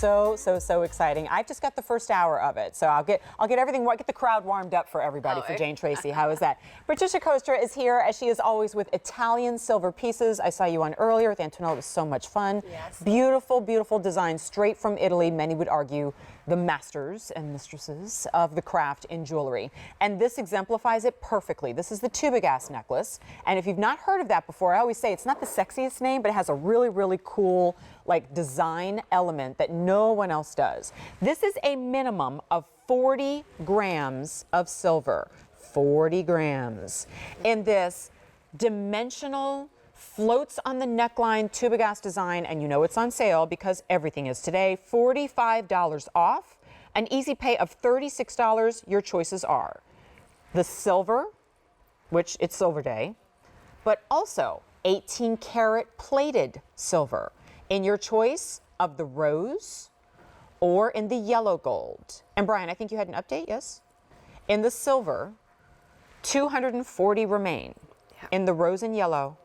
So exciting. I've just got the first hour of it. So I'll get everything, get the crowd warmed up for everybody for Jane Tracy. How is that? Patricia Kostra is here, as she is always, with Italian silver pieces. I saw you on earlier with Antonella. It was so much fun. Yes. Beautiful, beautiful design straight from Italy. Many would argue the masters and mistresses of the craft in jewelry. And this exemplifies it perfectly. This is the Tubogas necklace. And if you've not heard of that before, I always say it's not the sexiest name, but it has a really, really cool design element that no one else does. This is a minimum of 40 grams of silver. 40 grams. In this dimensional, floats on the neckline Tubogas design, and you know it's on sale because everything is today. $45 off, an easy pay of $36. Your choices are the silver, which it's Silver Day, but also 18 karat plated silver in your choice of the rose or in the yellow gold. And Brian, I think you had an update, yes? In the silver, 240 remain. Yeah. In the rose and yellow,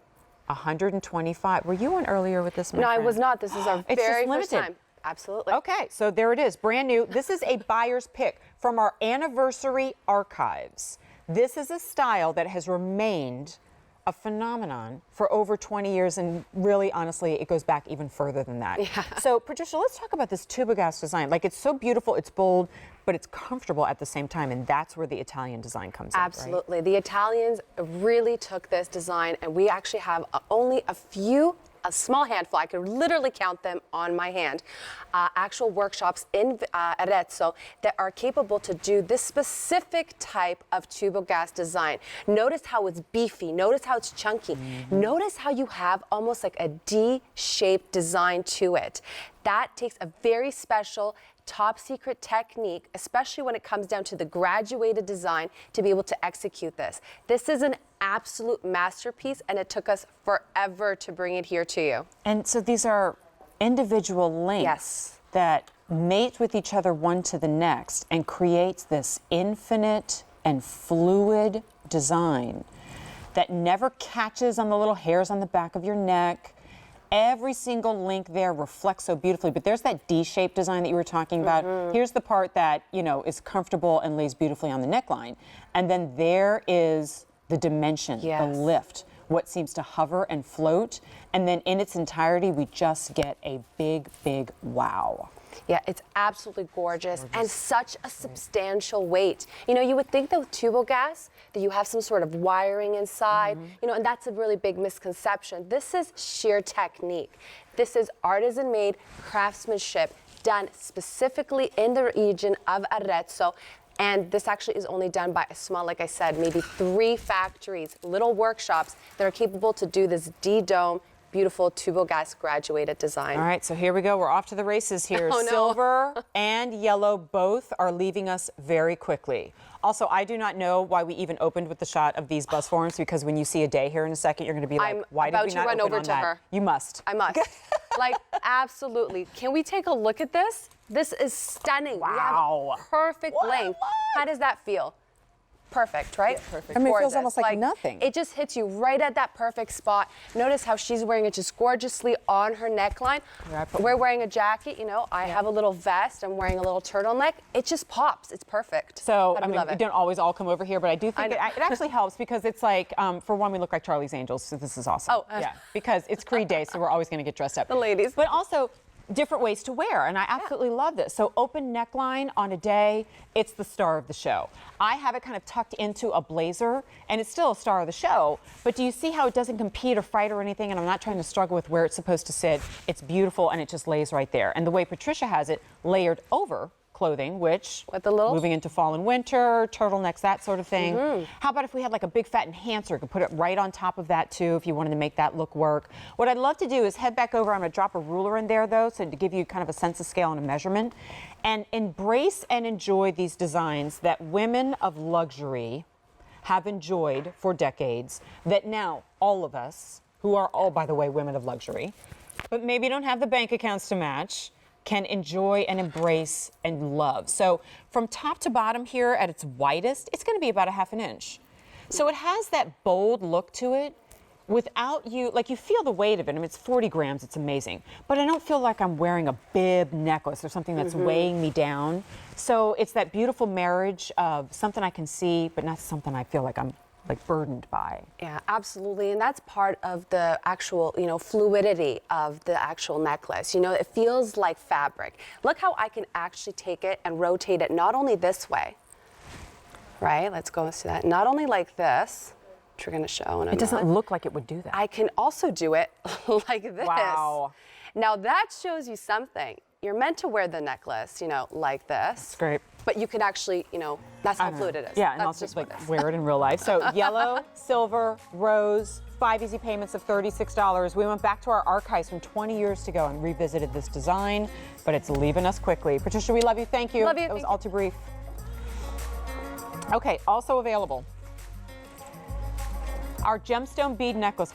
125. Were you on earlier with this? No, I was not. This is our very first time. Absolutely. Okay, so there it is, brand new. This is a buyer's pick from our anniversary archives. This is a style that has remained a phenomenon for over 20 years, and really, honestly, it goes back even further than that. Yeah. So, Patricia, let's talk about this Tubogas design. It's so beautiful, it's bold, but it's comfortable at the same time, and that's where the Italian design comes in. Absolutely. Right? The Italians really took this design, and we actually have only a small handful, I could literally count them on my hand, actual workshops in Arezzo that are capable to do this specific type of Tubogas design. Notice how it's beefy, notice how it's chunky, notice how you have almost like a D-shaped design to it. That takes a very special top secret technique, especially when it comes down to the graduated design, to be able to execute this. This is an absolute masterpiece, and it took us forever to bring it here to you. And so these are individual links that mate with each other one to the next and creates this infinite and fluid design that never catches on the little hairs on the back of your neck. Every single link there reflects so beautifully, but there's that D-shaped design that you were talking about. Here's the part that, is comfortable and lays beautifully on the neckline. And then there is the dimension, the lift, what seems to hover and float. And then in its entirety, we just get a big, big wow. Yeah, it's absolutely gorgeous and such a substantial weight. You would think that with Tubogas that you have some sort of wiring inside, and that's a really big misconception. This is sheer technique. This is artisan-made craftsmanship done specifically in the region of Arezzo. And this actually is only done by a small, like I said, maybe 3 factories, little workshops that are capable to do this D-dome, beautiful Tubogas graduated design. All right, so here we go. We're off to the races here. Oh, no. Silver and yellow both are leaving us very quickly. Also, I do not know why we even opened with the shot of these bus forms, because when you see a day here in a second, you're going to be like, why did we not open on that? I'm about to run over to her. You must. I must. Absolutely. Can we take a look at this? This is stunning. Wow. We have perfect length. How does that feel? Perfect, right? Yeah, perfect. I mean, it feels almost like nothing. It just hits you right at that perfect spot. Notice how she's wearing it just gorgeously on her neckline. We're wearing a jacket, I have a little vest. I'm wearing a little turtleneck. It just pops. It's perfect. So, we don't always all come over here, but I do think it actually helps, because it's like, for one, we look like Charlie's Angels, so this is awesome. Oh. Yeah, because it's Creed Day, so we're always going to get dressed up. The ladies. But also, different ways to wear, and I absolutely love this. So open neckline on a day, it's the star of the show. I have it kind of tucked into a blazer, and it's still a star of the show, but do you see how it doesn't compete or fight or anything, and I'm not trying to struggle with where it's supposed to sit. It's beautiful, and it just lays right there. And the way Patricia has it, layered over clothing, which, with the little moving into fall and winter, turtlenecks, that sort of thing. How about if we had like a big fat enhancer? You could put it right on top of that too, if you wanted to make that look work. What I'd love to do is head back over. I'm going to drop a ruler in there though, so to give you kind of a sense of scale and a measurement, and embrace and enjoy these designs that women of luxury have enjoyed for decades, that now all of us, who are all, by the way, women of luxury, but maybe don't have the bank accounts to match, can enjoy and embrace and love. So from top to bottom here at its widest, it's going to be about a half an inch. So it has that bold look to it, without you, like you feel the weight of it. I mean, it's 40 grams, it's amazing. But I don't feel like I'm wearing a bib necklace or something that's weighing me down. So it's that beautiful marriage of something I can see, but not something I feel like I'm like burdened by. Yeah, absolutely. And that's part of the actual, fluidity of the actual necklace. It feels like fabric. Look how I can actually take it and rotate it not only this way, right? Let's go and see that. Not only like this, which we're going to show in a It doesn't minute. look like it would do that. I can also do it like this. Wow. Now that shows you something. You're meant to wear the necklace, like this. It's great. But you can actually, that's how fluid it is. Yeah, and That's also just like what it is. wear it in real life. So yellow, silver, rose, 5 easy payments of $36. We went back to our archives from 20 years ago and revisited this design, but it's leaving us quickly. Patricia, we love you. Thank you. Love you. It was Thank all too brief. Okay, also available. Our gemstone bead necklace.